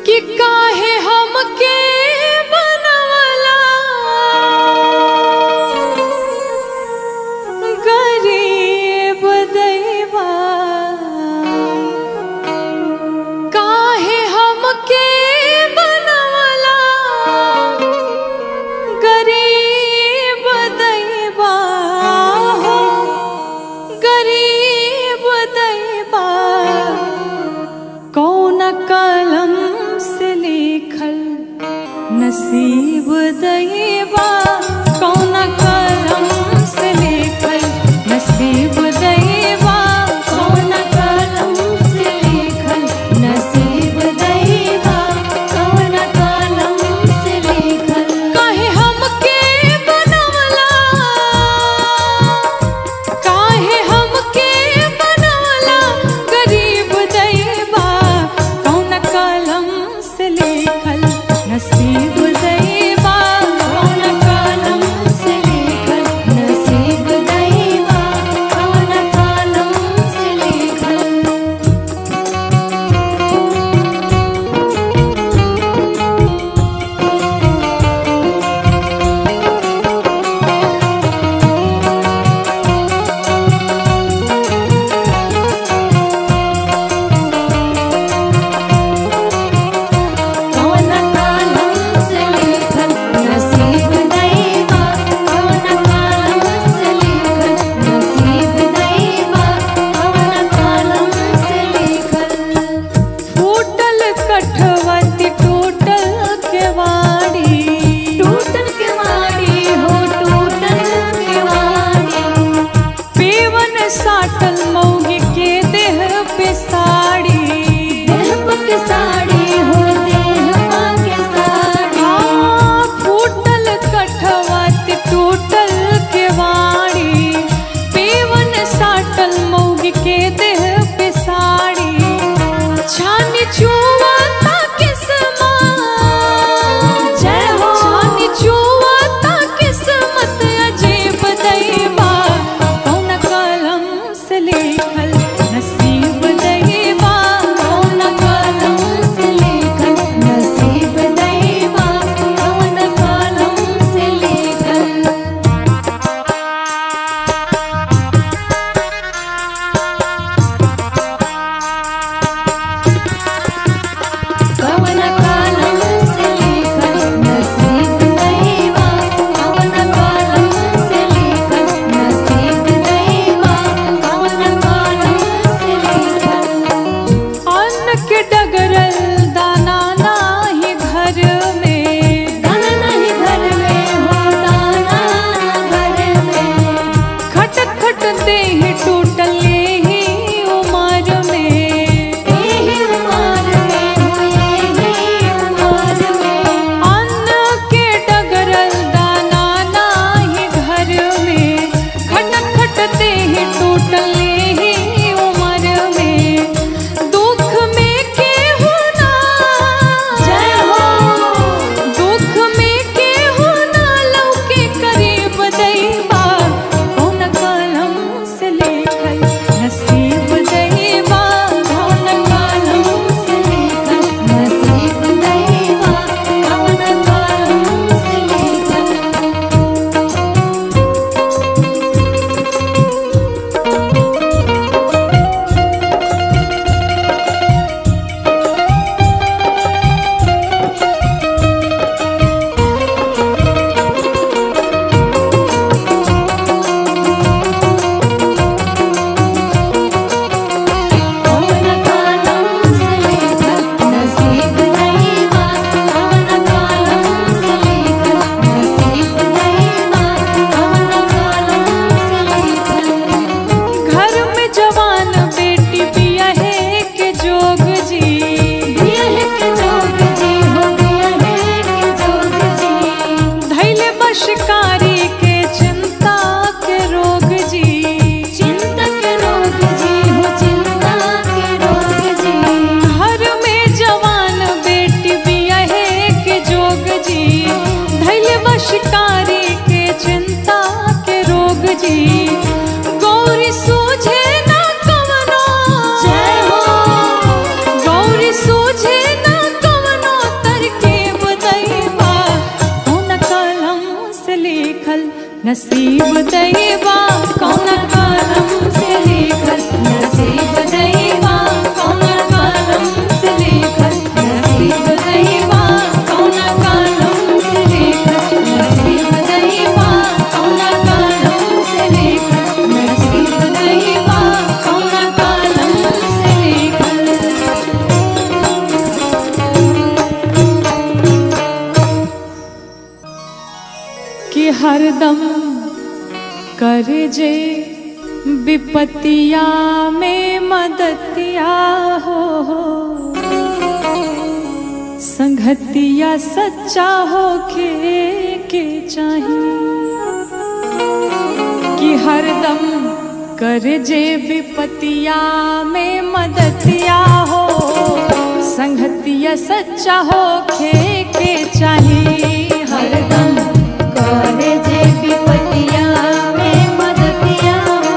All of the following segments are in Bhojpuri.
कि काहे हमके बनवला गरीब दैवा, काहे हमके बनवला गरीब दैवा, हो गरीब दैवा। कौन कलम से लिखल नसीब दैवा, कौन कलम से लिखल नसीब दैवा, कौन कलम से लिखल नसीब दैवा, कौन कलम से लिखल। काहे हमके बनवला, काहे हमके बनवला गरीब दैवा, कौन कलम से लिखल नसीब दैवा, कौन कलम से लिखल नसीब दैवा, कौन कलम से लिखल। कौन कलम से लिखल नसीब दैवा, कौन कलम से लिखल नसीब दैवा, कौन कलम से लिखल। फूटल कठवती टूटल केवाड़ी, टूटल केवाड़ी हो टूटल केवाड़ी। पेवन साटल मौगी के देह पे साड़ी, देह पे साड़ी हो देह पे साड़ी। फूटल कठवती टूटल केवाड़ी, पेवन साटल मौगी के देह पे साड़ी। छानी चुवाता किस्मत, जय हो छानी चुवाता किस्मत अजीब दैवा, कौन कलम से लिखल नसीब दैवा, कौन कलम से लिखल नसीब दैवा, कौन कलम से लिखल। नसीब दैवा कौन कलम से लिखल, नसीब दैवा कौन कलम से लिखल, नसीब दैवा कौन कलम से लिखल, नसीब दैवा कौन कलम से लिखल, नसीब दैवा कौन कलम से लिखल। कि हरदम करे जे विपत्तिया में मदतिया हो, संगतिया सच्चा हो के चाहिए। कि हरदम करे जे विपत्तिया में मदतिया हो, संगतिया सच्चा हो के चाहिए। हरदम करे जे विपत्तिया में मदतिया हो,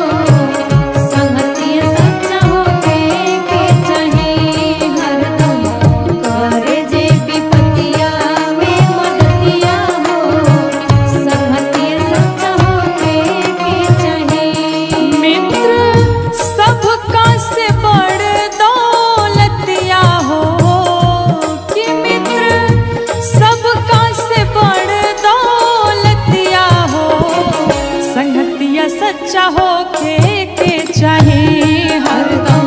संगतिया सच्चा हो के चाहिए। हरदम करे जे विपत्तिया में मदतिया हो, संगतिया सच्चा हो के चाहिए। मित्र सबका से बड़ दौलतिया हो, कि मित्र सबका से बड़ दौलतिया हो, संगतिया सच्चा हो के चाहिए। हरदम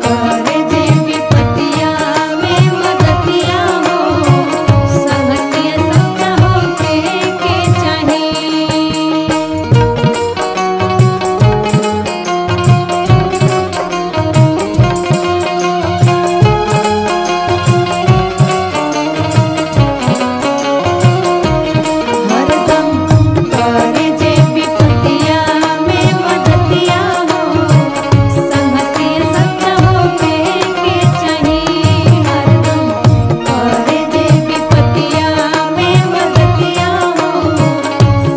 करे जे विपत्तिया में मदतिया हो, संगतिया सच्चा हो के चाहिए। हरदम करे जे विपत्तिया में मदतिया हो, संगतिया सच्चा हो के चाहिए। हरदम करे जे विपत्तिया में मदतिया हो,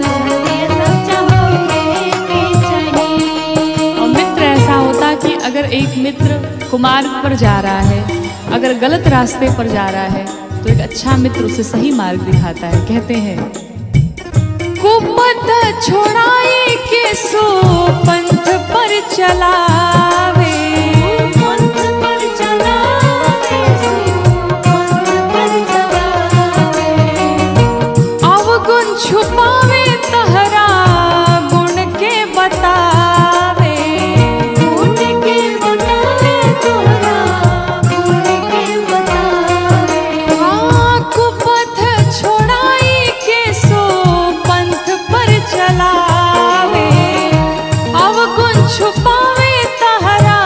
संगतिया सच्चा हो के चाहिए। और मित्र ऐसा होता कि अगर एक मित्र कुमार्ग पर जा रहा है, अगर गलत रास्ते पर जा रहा है, तो एक अच्छा मित्र उसे सही मार्ग दिखाता है। कहते हैं कुपथ छोड़ाई के सो पंथ पर चलावे, पंथ पर चलावे, सो पंथ पर चलावे। अवगुण छुपावे तहरा गुण के बतावे, गुण के बतावे तोहरा गुण के बतावे। हाँ कुपथ छोड़ाई के सो पंथ पर चलावे, अवगुण छुपावे तहरा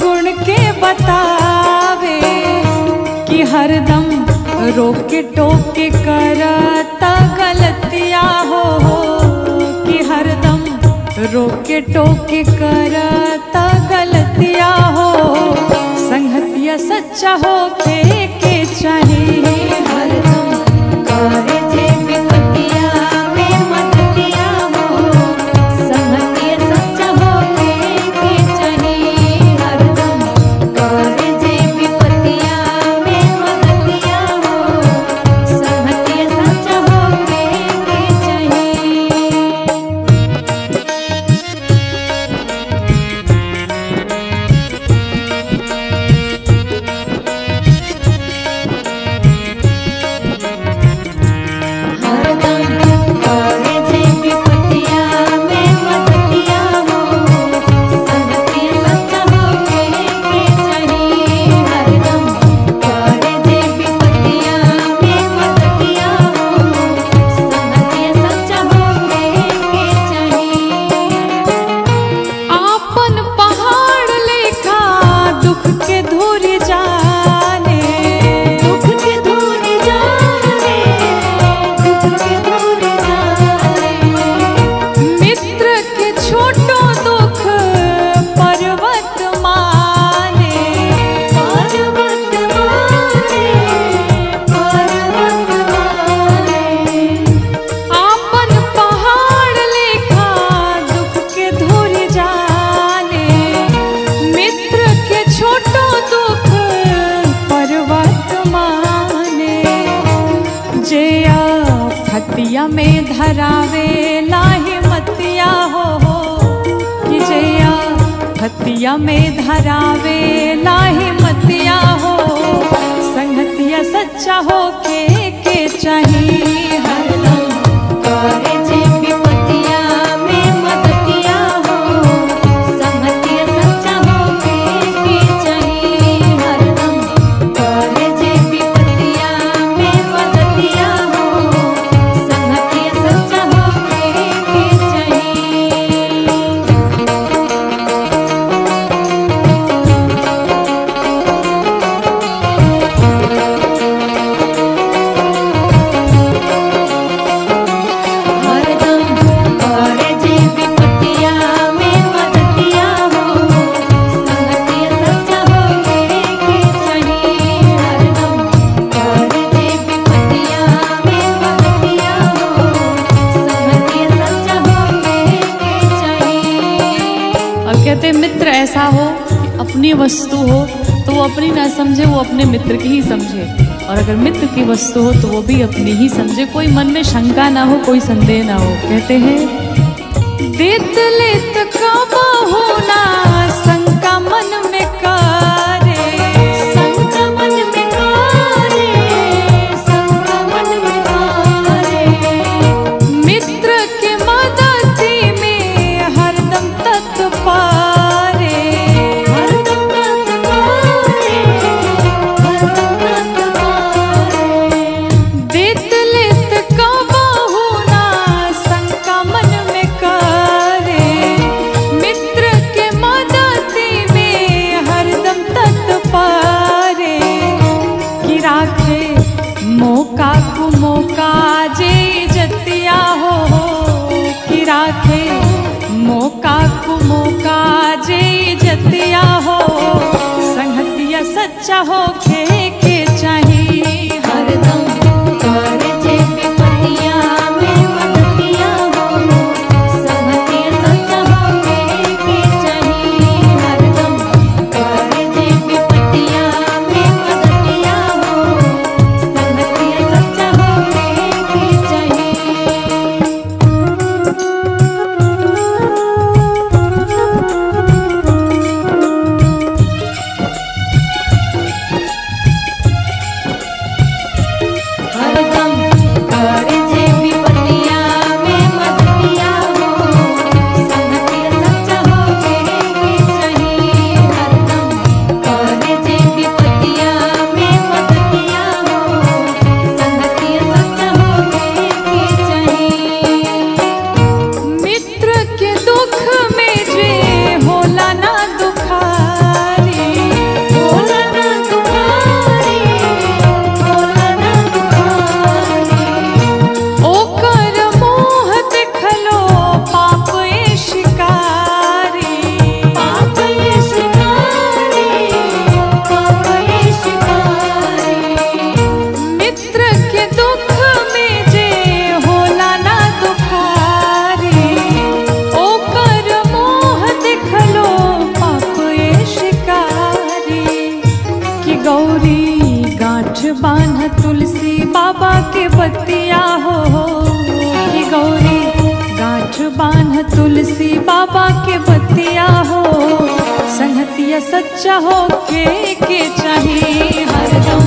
गुण के बतावे। कि हरदम रोके टोके करता गलतिया हो, कि हरदम रोके टोके करता गलतिया हो, संगतिया सच्चा हो के चाहिए। हरदम करे जे विपत्तिया में मदतिया हो, संगतिया सच्चा हो के चाहिए। हरदम करे जे विपत्तिया में मदतिया हो, संगतिया सच्चा हो के चाहिए। हतिया में धरावे ला बतिया हो कि जया हतिया में धरावे लाही मतिया हो संगतिया सच्चा हो के चाहिए हरदम करे जे विपतिया में मदतिया हो संगतिया सच्चा हो के चाहिए हरदम करे जे विपतिया में मदतिया हो संगतिया सच्चा हो के चाहिए। हरदम करे जे विपतिया में मदतिया हो संगतिया सच्चा हो के चाहिए हरदम करे जे विपतिया में मदतिया हो संगतिया सच्चा हो के चाहिए। और कहते हैं मित्र ऐसा हो अपनी वस्तु हो तो वो अपनी ना समझे, वो अपने मित्र की ही समझे, और अगर मित्र की वस्तु हो तो वो भी अपनी ही समझे, कोई मन में शंका ना हो, कोई संदेह ना हो। कहते हैं देत लेत काबा होना शंका मन में करे शंका मन में करे शंका मन में करे मित्र के मदति में हरदम तत्पारे हरदम तत्पारे हरदम तत्पारे देत लेत काबा होना शंका मन में करे मित्र के मदति में हरदम तत्पारे कि राखे मौका को मौका जे जतिया हो कि राखे मौका को मौका जे जतिया हो संगतिया सच्चा हो के चाहिए हरदम करे जे विपतिया में मदतिया हो संगतिया सच्चा हो के चाहिए हरदम करे जे विपतिया में मदतिया हो संगतिया सच्चा हो के चाहिए। हरदम करे जे विपतिया में मदतिया हो संगतिया सच्चा हो के चाहिए हरदम करे जे विपतिया में मदतिया हो संगतिया सच्चा हो के चाहिए। मित्र के दुख में जे होला ना दुखारी होला ना दुखारी होला ना दुखारी ओकर मोह देखलो पाप ए शिकारी पाप ये शिकारी पाप ये शिकारी मित्र के दुख में जे होला ना दुखारी ओकर मोह देखलो पाप ए शिकारी कि गौरी गांठ बांध तुलसी बाबा के बतिया हो कि गौरी गांठ बांध तुलसी बाबा के बतिया हो संगतिया सच्चा हो के चाहिए हरदम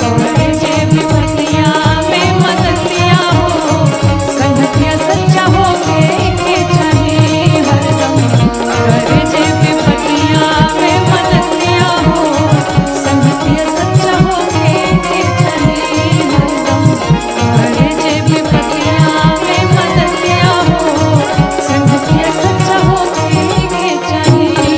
करे जे विपतिया में मदतिया हो संगतिया सच्चा हो के चाहिए हरदम करे जे विपतिया में मदतिया हो संगतिया सच्चा हो के चाहिए हरदम करे जे विपतिया में मदतिया हो संगतिया सच्चा हो के चाहिए।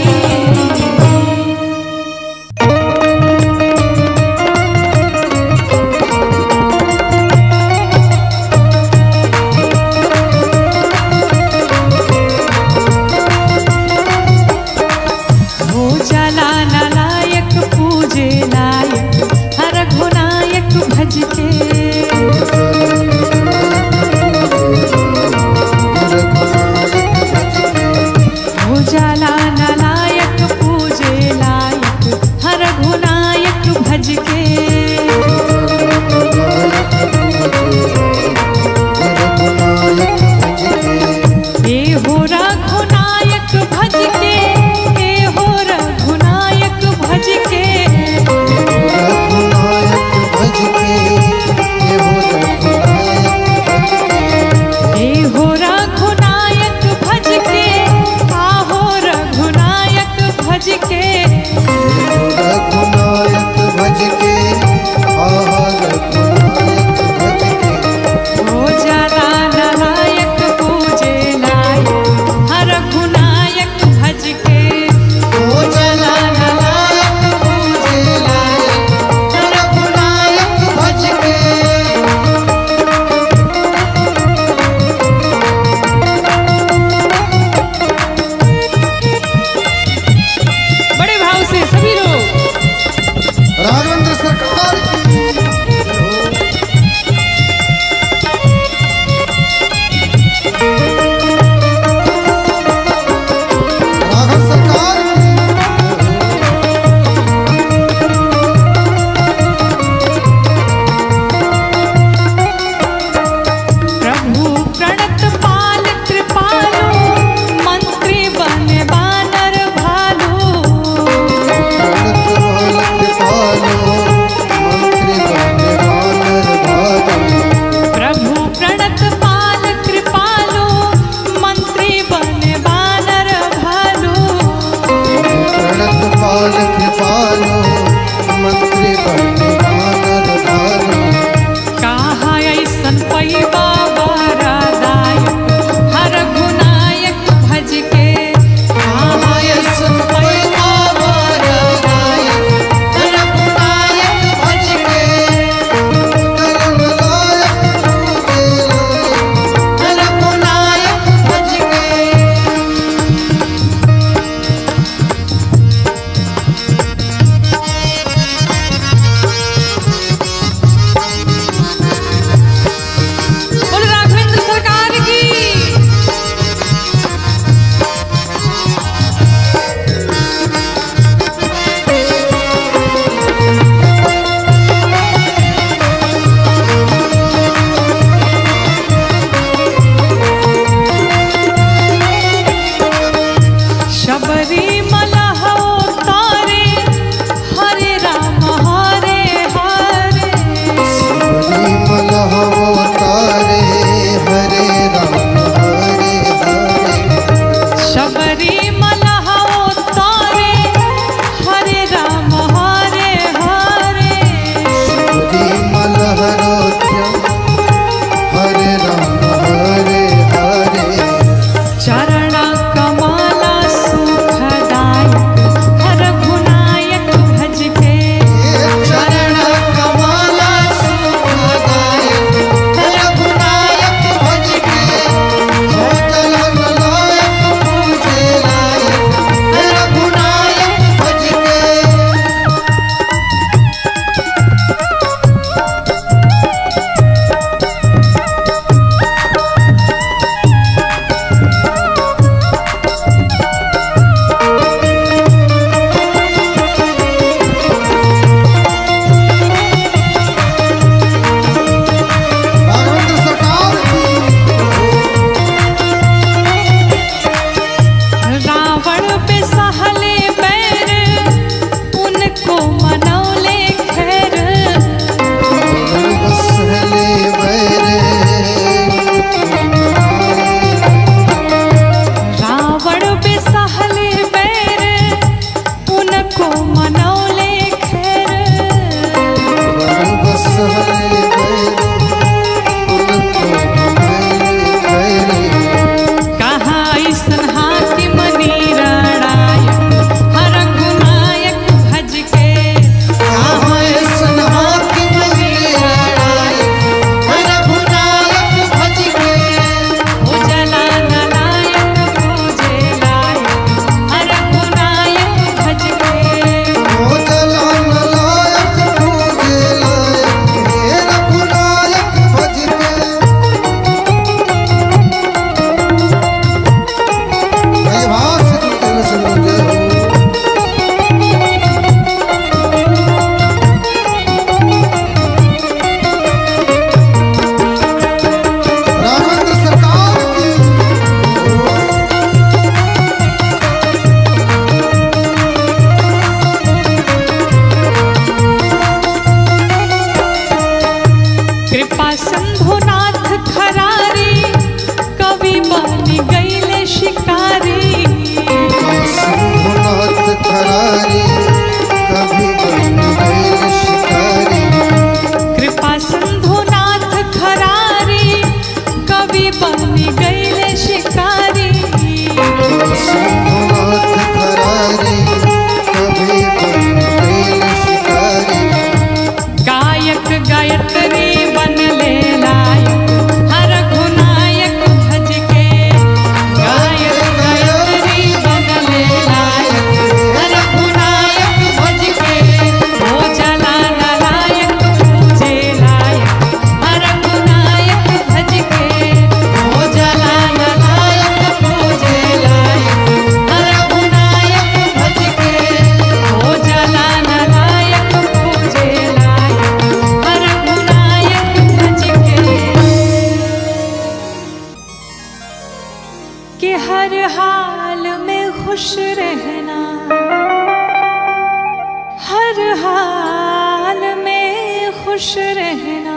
खुश रहना,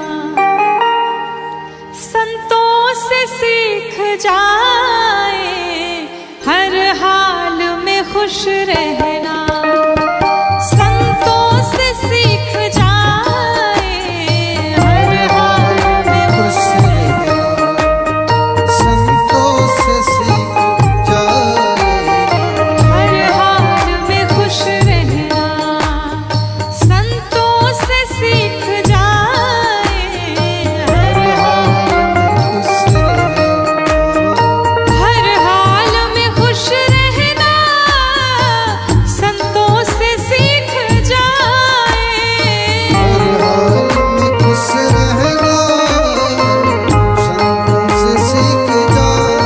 संतों से सीख जाए हर हाल में खुश रहना, संतों से सीख जाए हर हाल में खुश रहना, संतों से सीख जाए हर हाल में खुश रहना, संतों से सीख जाए हर हाल में खुश रहना, संतों से सीख जाए हर हाल में खुश रहना, संतों से सीख जाए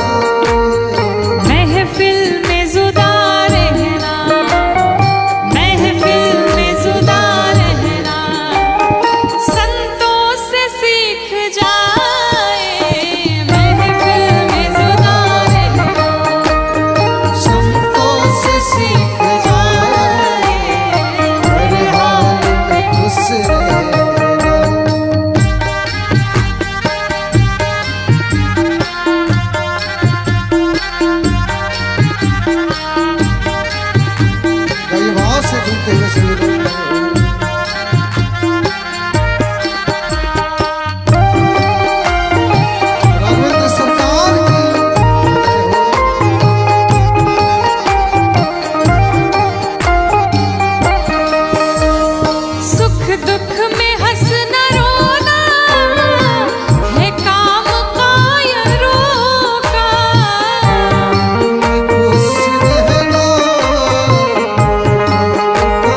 महफिल में जुदा रहना, महफिल में जुदा रहना, संतों से सीख जाए महफिल में जुदा रहना, संतों से सीख जाए हर हाल में खुश रहना। कई भाव से झूमते हुए सभी लोग राघवेंद्र सरकार की सुख दुख में हंसना रोना है काम कायरों का, खुश रहना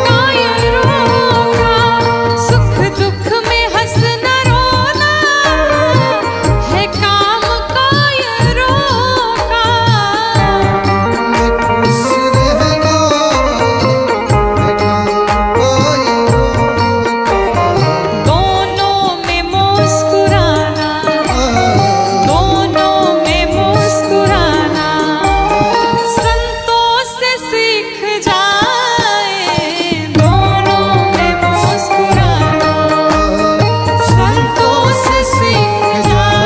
कायरों का, सुख दुख में हंसना रोना है काम कायरों का, खुश रहना दोनों में मुस्कुराना, दोनों में मुस्कुराना, संतों से सीख जाए दोनों में मुस्कुराना, संतों से सीख जाए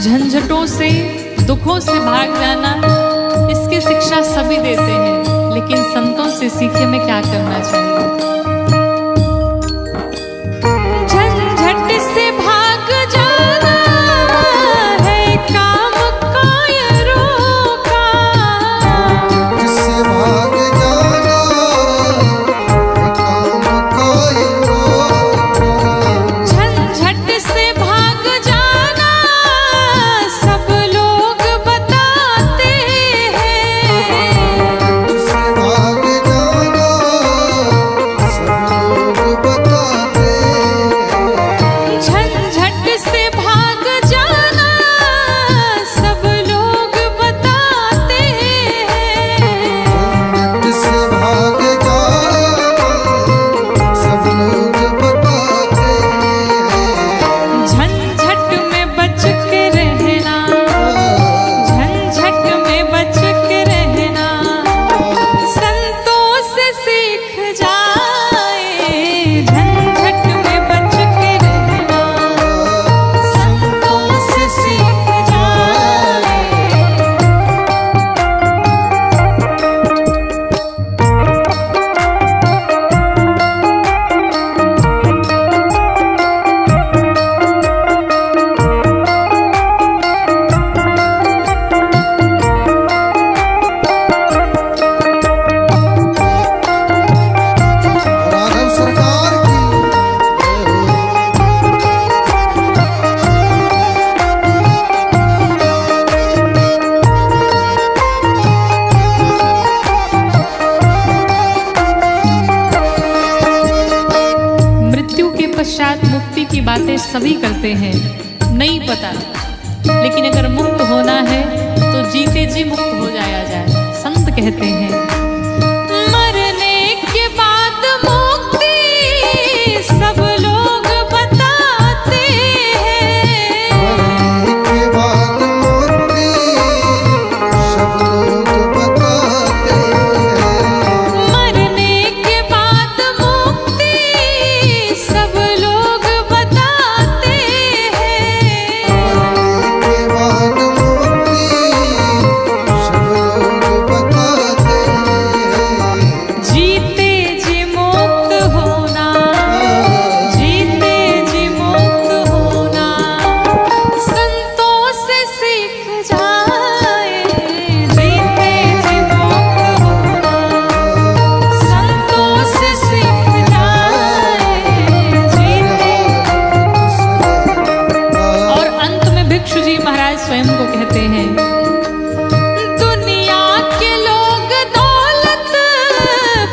झंझटों से दुखों से भाग जाना, इसकी शिक्षा सभी देते हैं, लेकिन संतों से सीखे में क्या करना चाहिए। झंझट से भाग जाना है काम कायरों का, जिससे भाग जाना है काम कायरों का। झंझट से भाग जाना सब लोग बताते हैं, जिससे भाग जाना बातें सभी करते हैं, नहीं पता, लेकिन अगर मुक्त होना है तो जीते जी मुक्त हो जाया जाए। संत कहते हैं मरने के बाद मुक्ति सब लोग बताते हैं। मरने के बाद मुक्ति सब लोग बताते हैं। मरने के बाद मुक्ति सब लोग बताते हैं। मरने के बाद मुक्ति सब लोग बताते हैं। जीते जी मुक्त होना, जीते जी मुक्त होना संतों से सीख जाए। जीते जी मुक्त होना संतों से सीख जाए। जीते। और अंत में भिक्षु जी महाराज स्वयं को कहते हैं दुनिया के लोग दौलत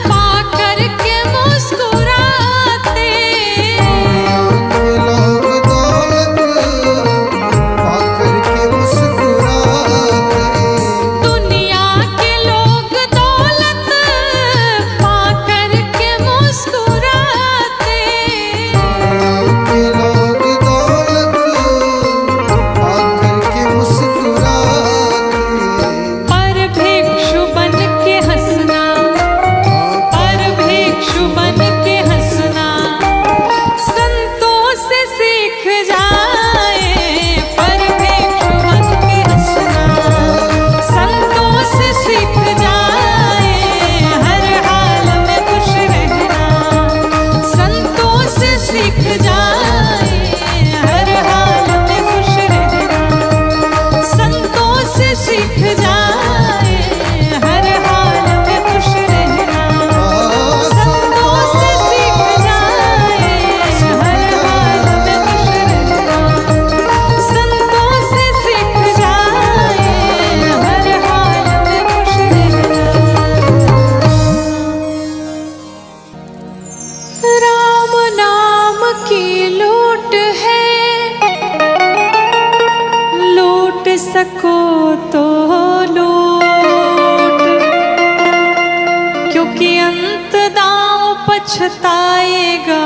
पाकर के मुस्कुराते। लोग दौलत पाकर के मुस्कुराते। दुनिया के लोग दौलत पाकर के मुस्कुराते। के लोग दौलत पाकर के मुस्कुराते। पर भिक्षु बन के हंसना, पर भिक्षु बन के हंसना संतों से सीख जाए। पर भिक्षु बन के हंसना संतों से सीख जाए। हर हाल में खुश रहना संतों से सीख जाए। हर हाल में खुश रहना संतों से सीख जाए। हर हाल में खुश रहना संतों से सीख जाए। हर हाल में खुश रहना संतों से सीख जाए। हर हाल में खुश रहना। राम नाम की लूट है, लूट सको तो लूट, क्योंकि अंत दांव पछताएगा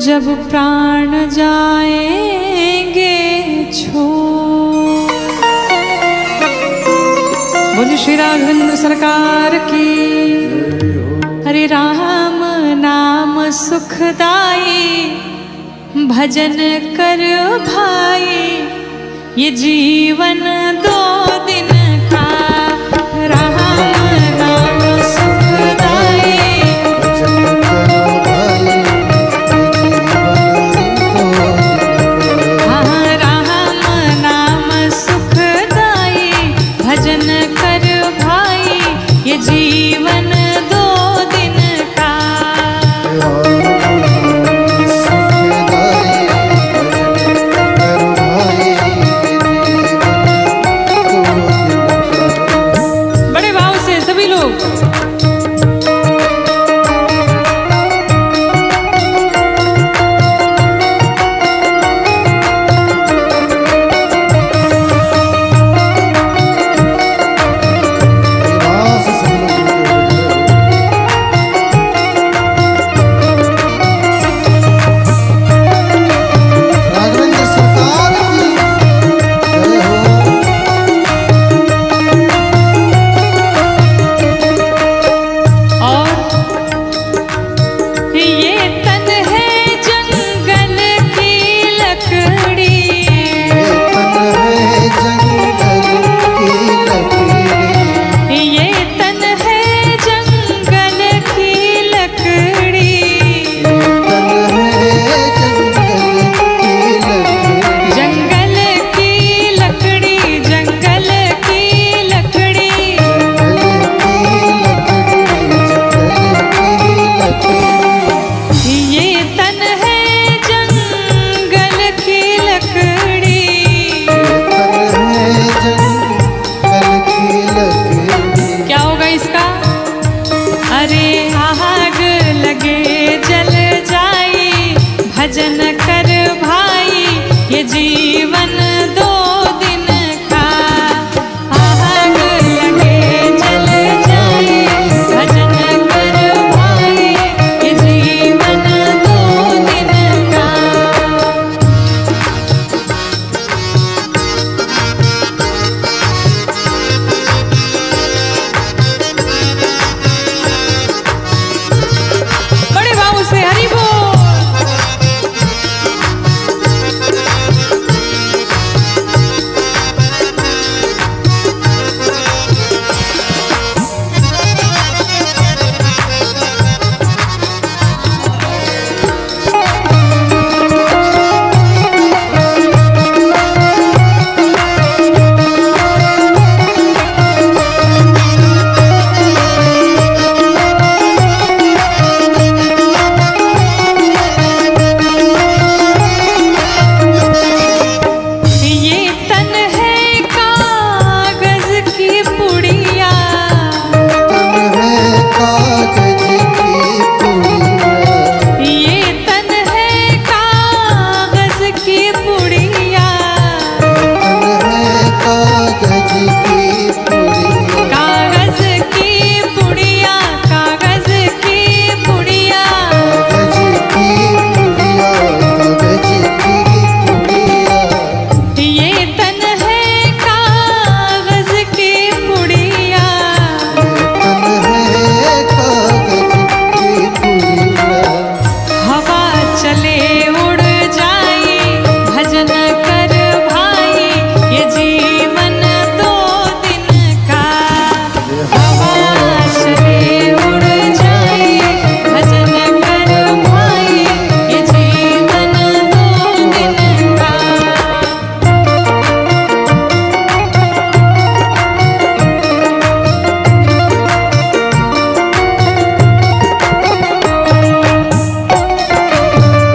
जब प्राण जाएंगे छोड़। बोले श्री राघवेंद्र सरकार की। हरे राम नाम सुखदाई, भजन कर भाई, ये जीवन 2 दिन का। राम नाम सुखदाई, भजन करो भाई, हाँ राम नाम सुखदाई, भजन कर भाई, ये जीवन 2 दिन का। सुखदाई भजन करो भाई, कागज की पुड़िया, कागज की पुड़िया, कागज की पुड़िया, कागज की पुड़िया, ये तन है कागज की पुड़िया, तन है कागज की पुड़िया, हवा चले उड़ जाए भजन कर भाई, ये जीवन 2 दिन का। हवा चले उड़ जाए भजन कर भाई, ये जीवन 2 दिन का।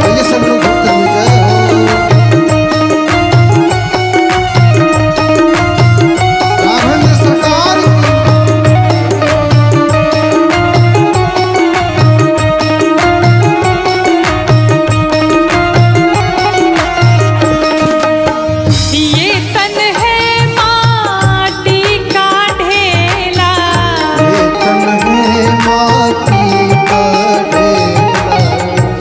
आइए सब लोग भक्त हो जाए राघवेंद्र सरकार ये तन है माटी का ढेला, ये तन है माटी का ढेला,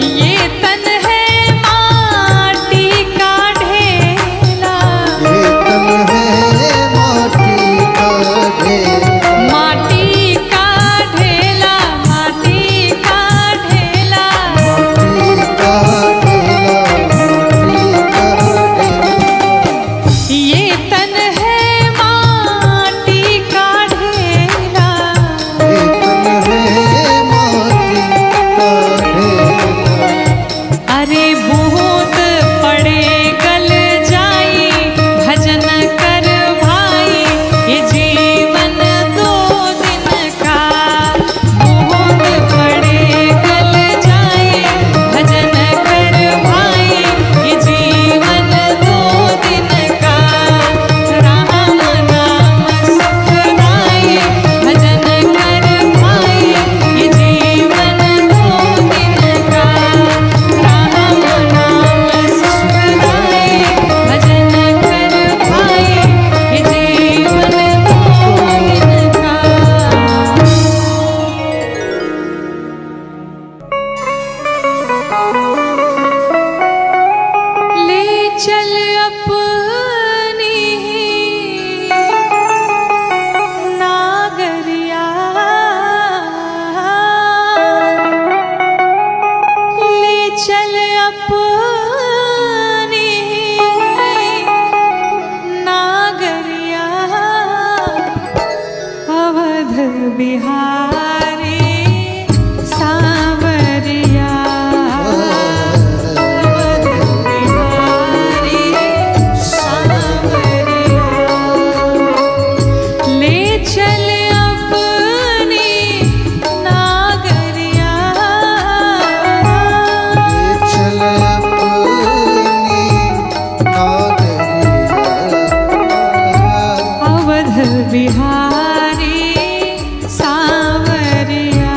ये तन है माटी का ढेला, ये तन है माटी का ढेला, माटी का ढेला, माटी का ढेला, माटी का ढेला, माटी का ढेला, ये तन है माटी का ढेला। ये तन है माटी का ढेला, अरे बूंद पड़े गल जाई भजन कर भाई, ये जीवन 2 दिन का। बूंद पड़े गल जाई भजन कर भाई, ये जीवन 2 दिन का। राम नाम सुखदाई भजन कर भाई, ये जीवन 2 दिन का। राम नाम सुखदाई भजन कर भाई, ये जीवन 2 दिन का। ले चल अपनी नागरिया, ले चल अपनी नागरिया, अवध बिहारी सांवरिया, अवध बिहारी सांवरिया, ले चल अपनी नागरिया, चल अपनी नागरिया, अवध बिहारी सांवरिया,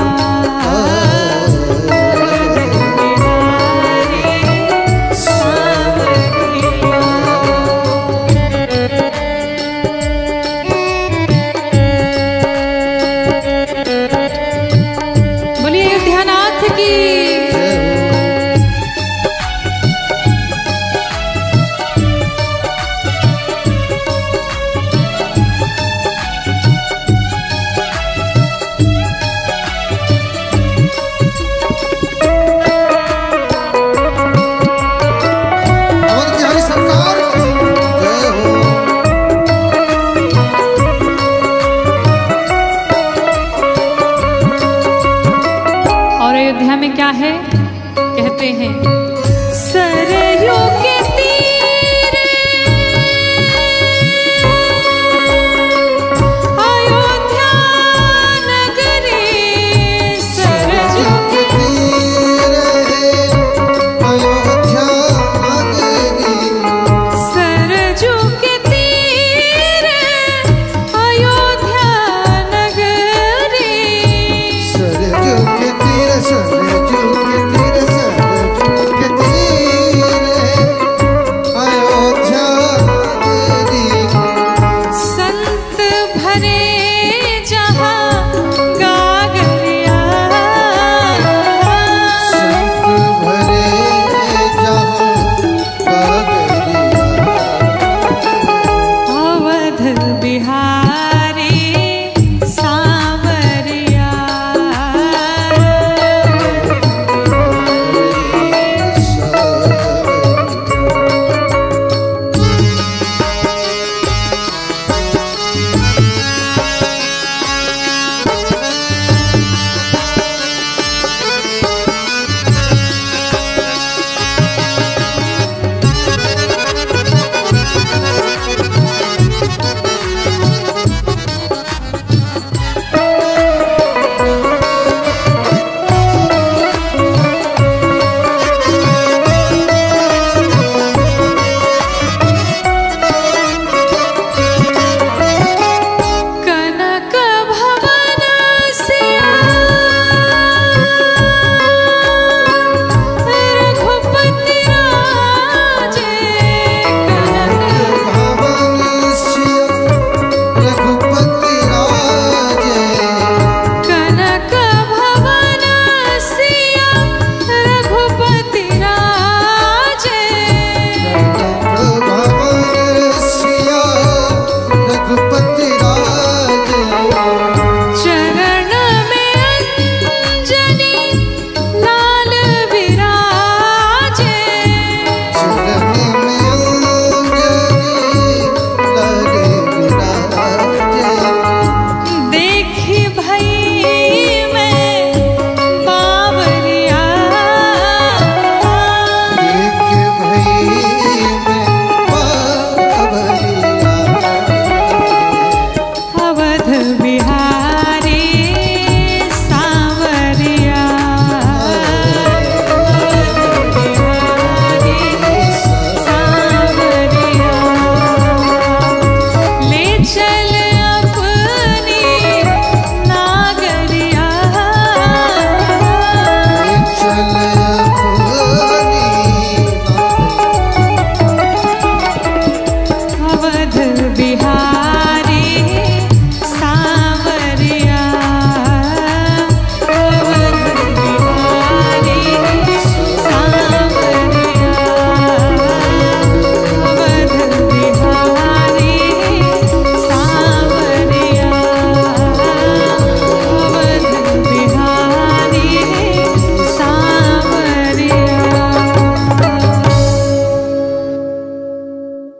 अवध बिहारी सांवरिया। बोलिए अयोध्यानाथ की। अवध बिहारी सरकार की जय हो। और अयोध्या में क्या है, कहते हैं सरयू के तीरे अयोध्या नगरी, सरयू के अयोध्या नगरी, सरजू के तीरे अयोध्या नगरी, सरजू के तीर, सरजू के तीर, सरजू करे